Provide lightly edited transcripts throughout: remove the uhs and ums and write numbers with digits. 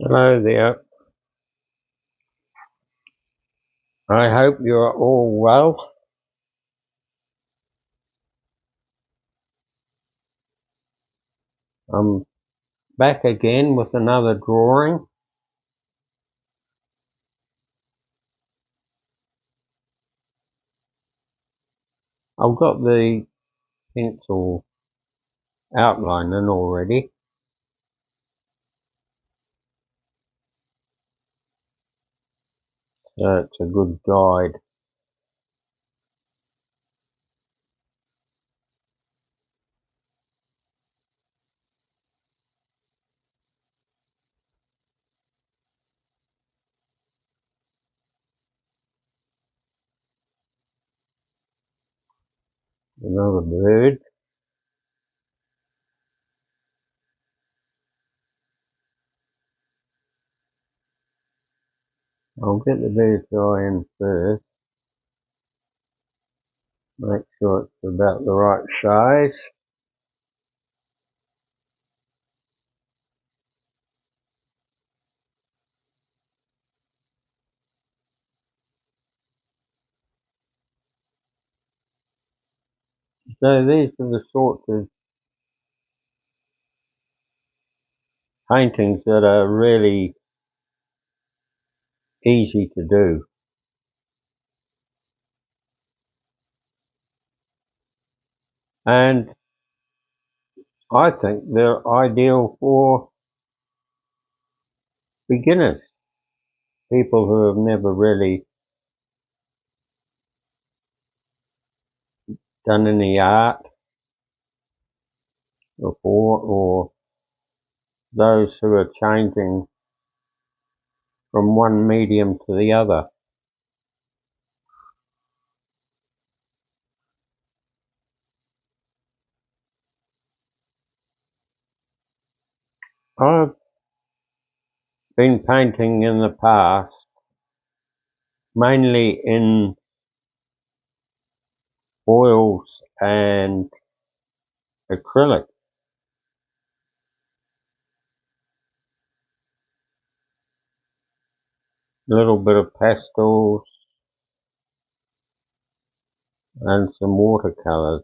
Hello there. I hope you're all well. I'm back again with another drawing. I've got the pencil outlining already, so it's a good guide. Another bird. I'll get the bird's eye in first. Make sure it's about the right size. So these are the sorts of paintings that are really easy to do. And I think they're ideal for beginners, people who have never really done any art before, or those who are changing from one medium to the other. I've been painting in the past, mainly in oils and acrylic. A little bit of pastels and some watercolors.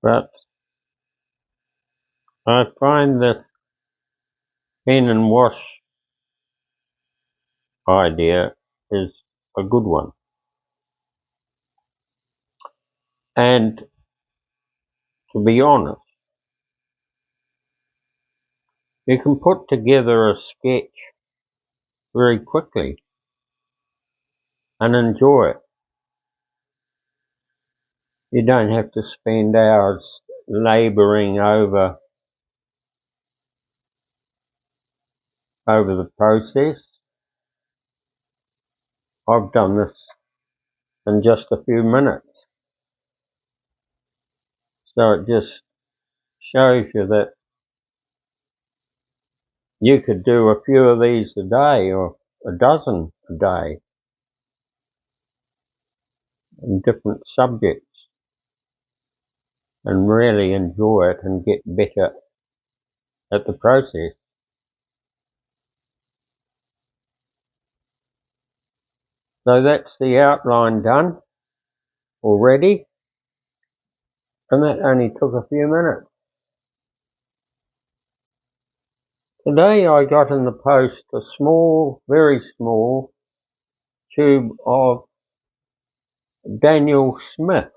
But I find the pen and wash idea is a good one. And to be honest, you can put together a sketch very quickly and enjoy it. You don't have to spend hours labouring over the process. I've done this in just a few minutes. So it just shows you that you could do a few of these a day or a dozen a day in different subjects and really enjoy it and get better at the process. So that's the outline done already, and that only took a few minutes. Today I got in the post a small, very small tube of Daniel Smith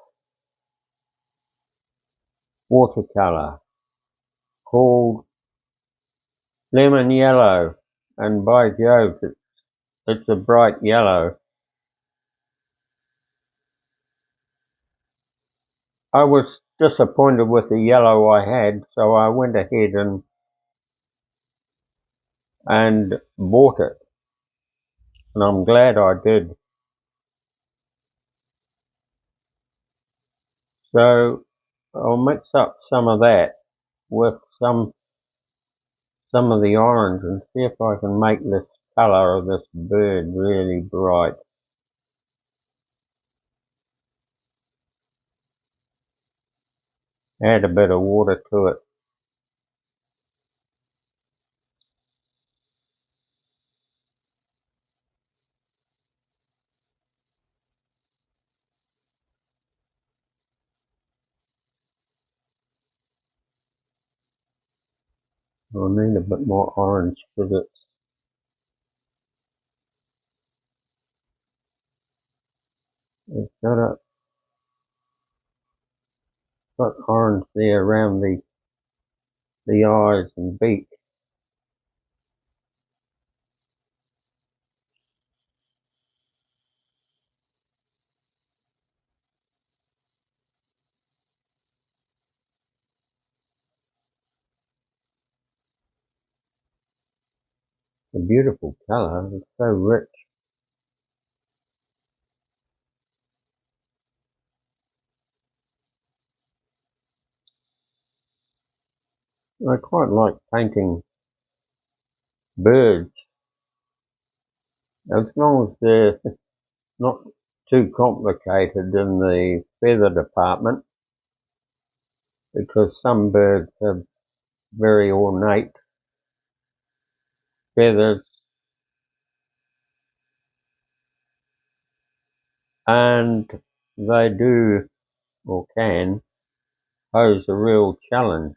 watercolor called Lemon Yellow, and by Jove, it's a bright yellow. I was disappointed with the yellow I had, so I went ahead and bought it, and I'm glad I did. So I'll mix up some of that with some of the orange and see if I can make this colour of this bird really bright. Add a bit of water to it. I need a bit more orange because it's got orange there around the eyes and beak. A beautiful colour. It's so rich. I quite like painting birds as long as they're not too complicated in the feather department, because some birds have very ornate feathers and they do or can pose a real challenge.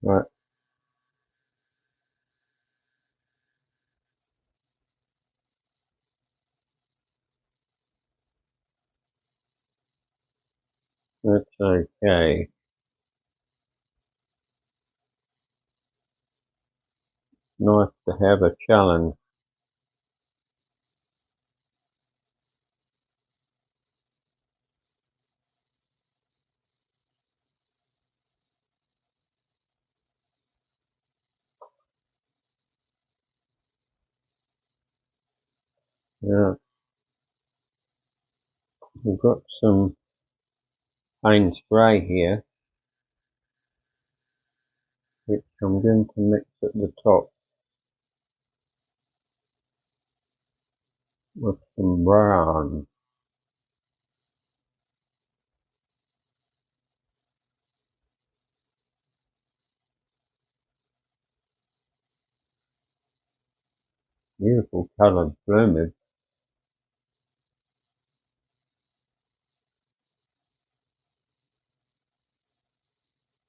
Right, that's okay. Nice to have a challenge. Now, we've got some Payne's Grey here, which I'm going to mix at the top with some brown. Beautiful coloured plumage,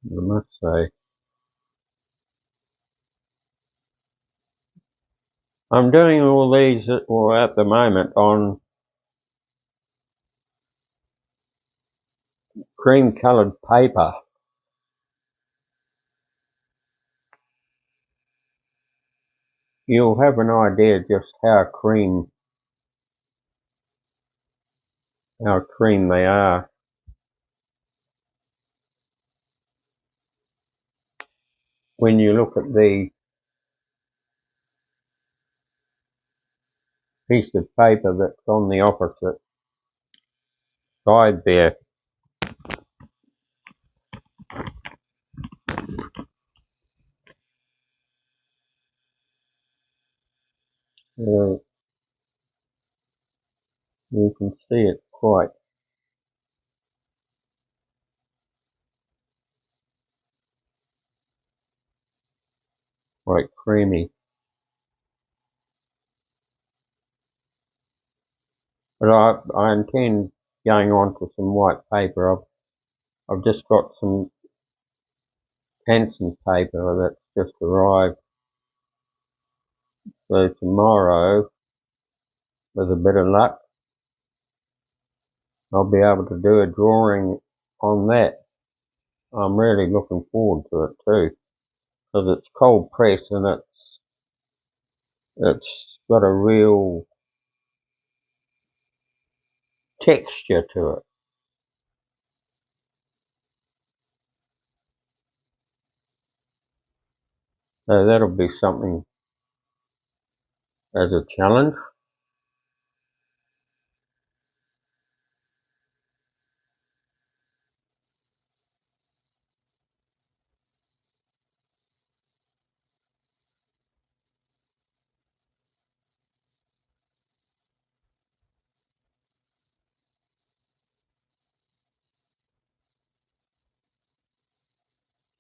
I must say. I'm doing all these at the moment on cream coloured paper. You'll have an idea just how cream they are when you look at the piece of paper that's on the opposite side there. Uh, you can see it's quite creamy. But I intend going on to some white paper. I've just got some Hanson paper that's just arrived. So tomorrow, with a bit of luck, I'll be able to do a drawing on that. I'm really looking forward to it too, because it's cold press and it's got a real texture to it. So that'll be something as a challenge.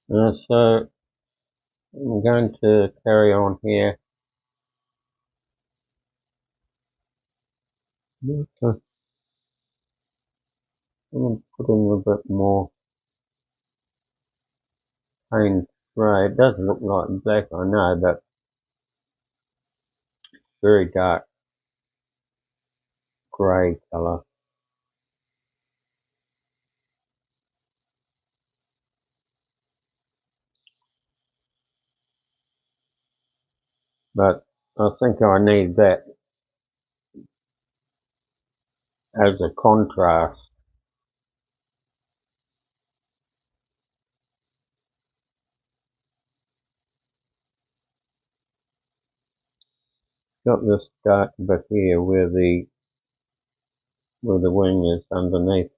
So I'm going to carry on here. I'm going to put in a bit more paint grey. It doesn't look like black, I know, but very dark grey colour. But I think I need that as a contrast. Got this dark bit here where the wing is underneath.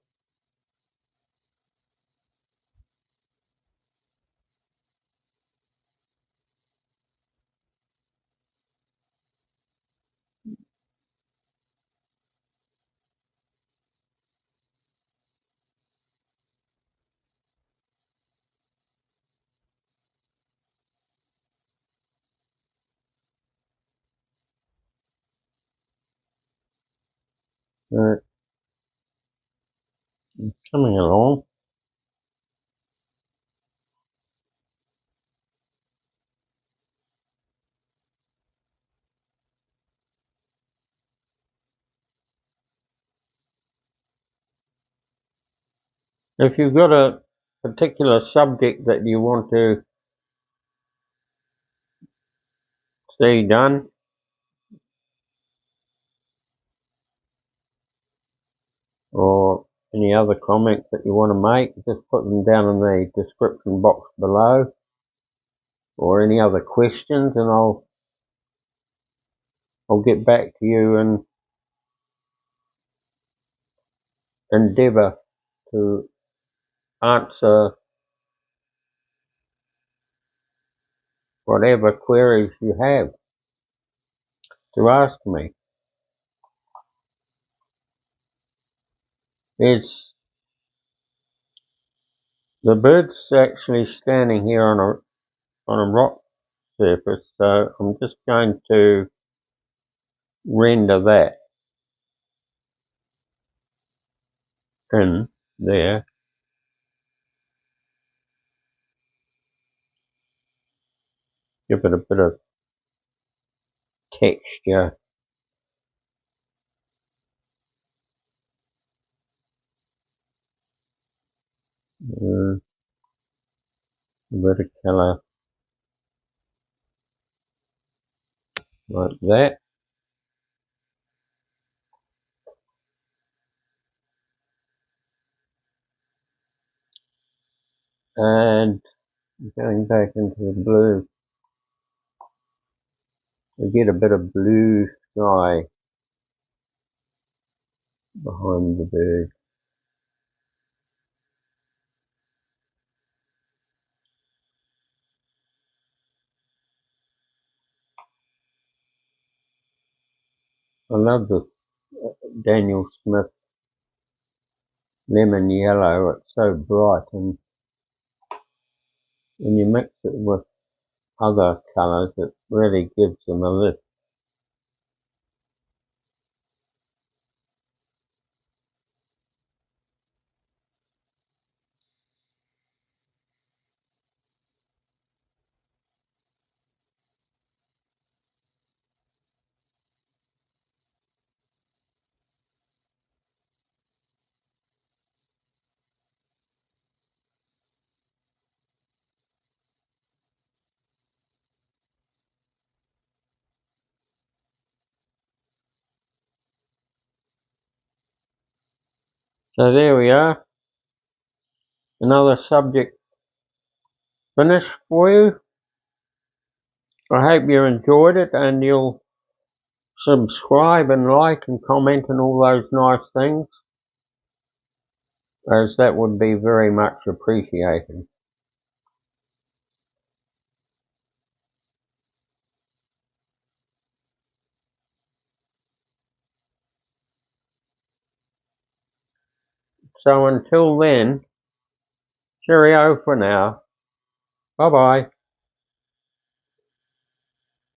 Right, coming along. If you've got a particular subject that you want to see done, or any other comments that you want to make, just put them down in the description box below, or any other questions, and I'll get back to you and endeavour to answer whatever queries you have to ask me. It's the bird's actually standing here on a rock surface, so I'm just going to render that in there. Give it a bit of texture. A bit of colour like that. And going back into the blue, we get a bit of blue sky behind the bird. I love this Daniel Smith lemon yellow. It's so bright, and when you mix it with other colours, it really gives them a lift. So there we are. Another subject finished for you. I hope you enjoyed it, and you'll subscribe and like and comment and all those nice things, as that would be very much appreciated. So until then, cheerio for now. Bye bye.